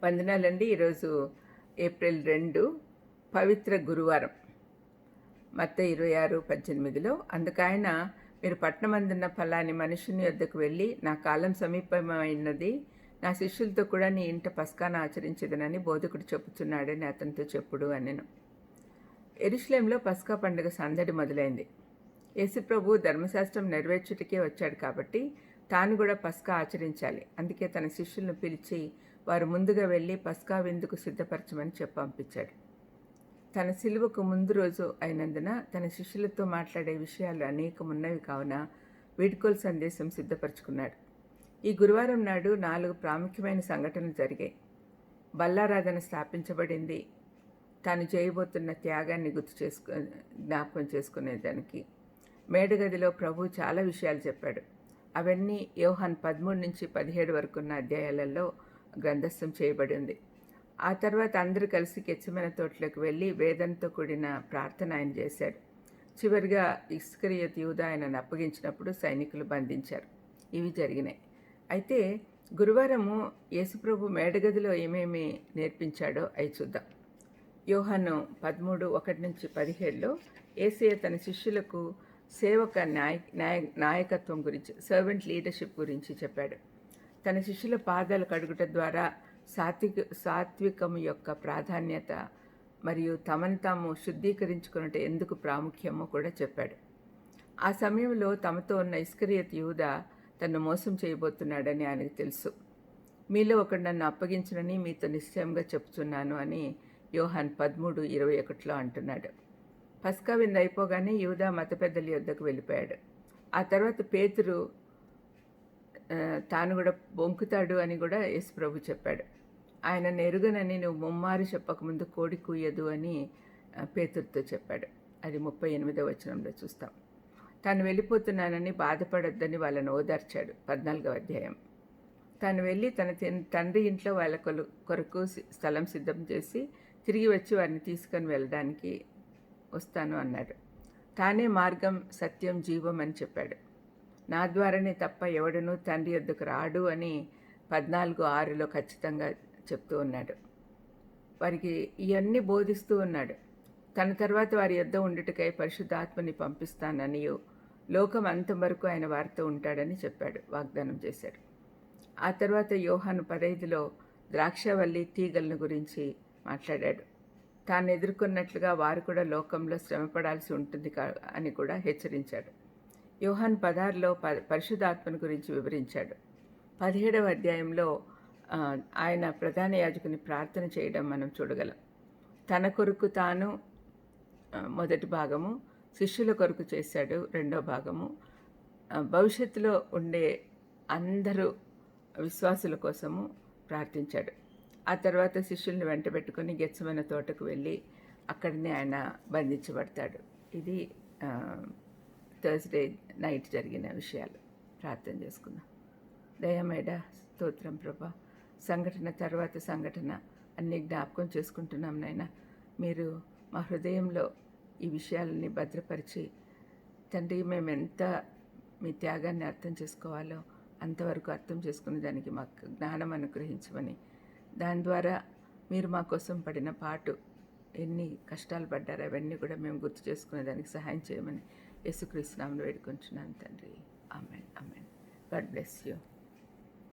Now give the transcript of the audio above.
వందనాలండి. ఈరోజు ఏప్రిల్ 2 పవిత్ర గురువారం. మత్తయి 26:18లో అందుకాయన, మీరు పట్టణమందున్న ఫలాని మనుషుని యొద్దకు వెళ్ళి, నా కాలం సమీపమైనది, నా శిష్యులతో కూడా నీ ఇంట పస్కాను ఆచరించదనని బోధకుడు చెప్పుచున్నాడని అతనితో చెప్పుడు అనెను. యెరూషలేములో పస్కా పండుగ సందడి మొదలైంది. యేసుప్రభు ధర్మశాస్త్రం నెరవేర్చుటకే వచ్చాడు కాబట్టి తాను కూడా పస్కా ఆచరించాలి. అందుకే తన శిష్యులను పిలిచి వారు ముందుగా వెళ్ళి పస్కా విందుకు సిద్ధపరచమని చెప్పి పంపించాడు. తన సిలువకు ముందు రోజు అయినందున తన శిష్యులతో మాట్లాడే విషయాలు అనేకమున్నవి కావున వీడ్కోలు సందేశం సిద్ధపరచుకున్నాడు. ఈ గురువారం నాడు 4 ప్రాముఖ్యమైన సంఘటనలు జరిగాయి. బల్లారాధన స్థాపించబడింది. తాను చేయబోతున్న త్యాగాన్ని జ్ఞాపకం చేసుకునేదానికి మేడగదిలో ప్రభు చాలా విషయాలు చెప్పాడు. అవన్నీ యోహాను 13-17 వరకున్న అధ్యాయాలలో గ్రంథస్థం చేయబడి ఉంది. ఆ తర్వాత అందరూ కలిసి గెత్సేమనే తోటలోకి వెళ్ళి వేదంతో కూడిన ప్రార్థన ఆయన చేశాడు. చివరిగా ఇస్కరియోతు యూదా ఆయనను అప్పగించినప్పుడు సైనికులు బంధించారు. ఇవి జరిగినాయి. అయితే గురువారము యేసుప్రభు మేడగదిలో ఏమేమి నేర్పించాడో అవి చూద్దాం. యోహాను 13:1-17లో యేసయ్య తన శిష్యులకు సేవక నాయకత్వం గురించి, సర్వెంట్ లీడర్షిప్ గురించి చెప్పాడు. తన శిష్యుల పాదాలు కడుగుట ద్వారా సాత్వికము యొక్క ప్రాధాన్యత మరియు తమను తాము శుద్ధీకరించుకున్నట్టు ఎందుకు ప్రాముఖ్యమో కూడా చెప్పాడు. ఆ సమయంలో తమతో ఉన్న ఇస్కరియోతు యూదా తను మోసం చేయబోతున్నాడని ఆయనకు తెలుసు. మీలో ఒకడు నన్ను అప్పగించునని మీతో నిశ్చయంగా చెప్తున్నాను అని యోహాను 13:21లో అంటున్నాడు. పస్కా విందు అయిపోగానే యూదా మత పెద్దల యొద్దకు వెళ్ళిపోయాడు. ఆ తర్వాత పేతురు తాను కూడా బొంకుతాడు అని కూడా యేసుప్రభు చెప్పాడు. ఆయన ఎరుగనని నువ్వు ముమ్మారు చెప్పకముందు కోడి కూయదు అని పేతురుతో చెప్పాడు. అది 38వ వచనంలో చూస్తాం. తాను వెళ్ళిపోతున్నానని బాధపడొద్దని వాళ్ళని ఓదార్చాడు. 14వ అధ్యాయం. తాను వెళ్ళి తన తండ్రి ఇంట్లో వాళ్ళ కొరకు స్థలం సిద్ధం చేసి తిరిగి వచ్చి వారిని తీసుకొని వెళ్ళడానికి వస్తాను అన్నాడు. తానే మార్గం, సత్యం, జీవం అని చెప్పాడు. నా ద్వారానే తప్ప ఎవడనూ తండ్రి యొద్దకు రాడు అని 14:6లో ఖచ్చితంగా చెప్తూ ఉన్నాడు. వారికి ఇవన్నీ బోధిస్తూ ఉన్నాడు. తన తర్వాత వారి యొద్ద ఉండుటకై పరిశుద్ధాత్మని పంపిస్తానని, లోకం అంతం వరకు ఆయన వారితో ఉంటాడని చెప్పాడు, వాగ్దానం చేశాడు. ఆ తర్వాత యోహాను 15లో ద్రాక్షవల్లి తీగలను గురించి మాట్లాడాడు. తాను ఎదుర్కొన్నట్లుగా వారు కూడా లోకంలో శ్రమపడాల్సి ఉంటుంది అని కూడా హెచ్చరించాడు. యోహాను 16లో పరిశుద్ధాత్మను గురించి వివరించాడు. 17వ అధ్యాయంలో ఆయన ప్రధాన యాజకుని ప్రార్థన చేయడం మనం చూడగలం. తన కొరకు తాను మొదటి భాగము, శిష్యుల కొరకు చేశాడు రెండో భాగము, భవిష్యత్తులో ఉండే అందరూ విశ్వాసుల కోసము ప్రార్థించాడు. ఆ తర్వాత శిష్యుల్ని వెంట పెట్టుకుని గెత్సేమనే తోటకు వెళ్ళి అక్కడనే ఆయన బంధించబడతాడు. ఇది థర్స్డే నైట్ జరిగిన విషయాలు. ప్రార్థన చేసుకుందాం. దయమేడ స్తోత్రం ప్రభా. సంఘటన తర్వాత సంఘటన అన్ని జ్ఞాపకం చేసుకుంటున్నాం నాయన. మీరు మా హృదయంలో ఈ విషయాలని భద్రపరిచి తండ్రి, మేము ఎంత మీ త్యాగాన్ని అర్థం చేసుకోవాలో అంతవరకు అర్థం చేసుకునే దానికి మాకు జ్ఞానం అనుగ్రహించమని, దాని ద్వారా మీరు మా కోసం పడిన పాటు, ఎన్ని కష్టాలు పడ్డారో అవన్నీ కూడా మేము గుర్తు చేసుకునే దానికి సహాయం చేయమని యేసుక్రీస్తు నామములో వేడుకుంటున్నాను తండ్రి. Amen. Amen. God bless you.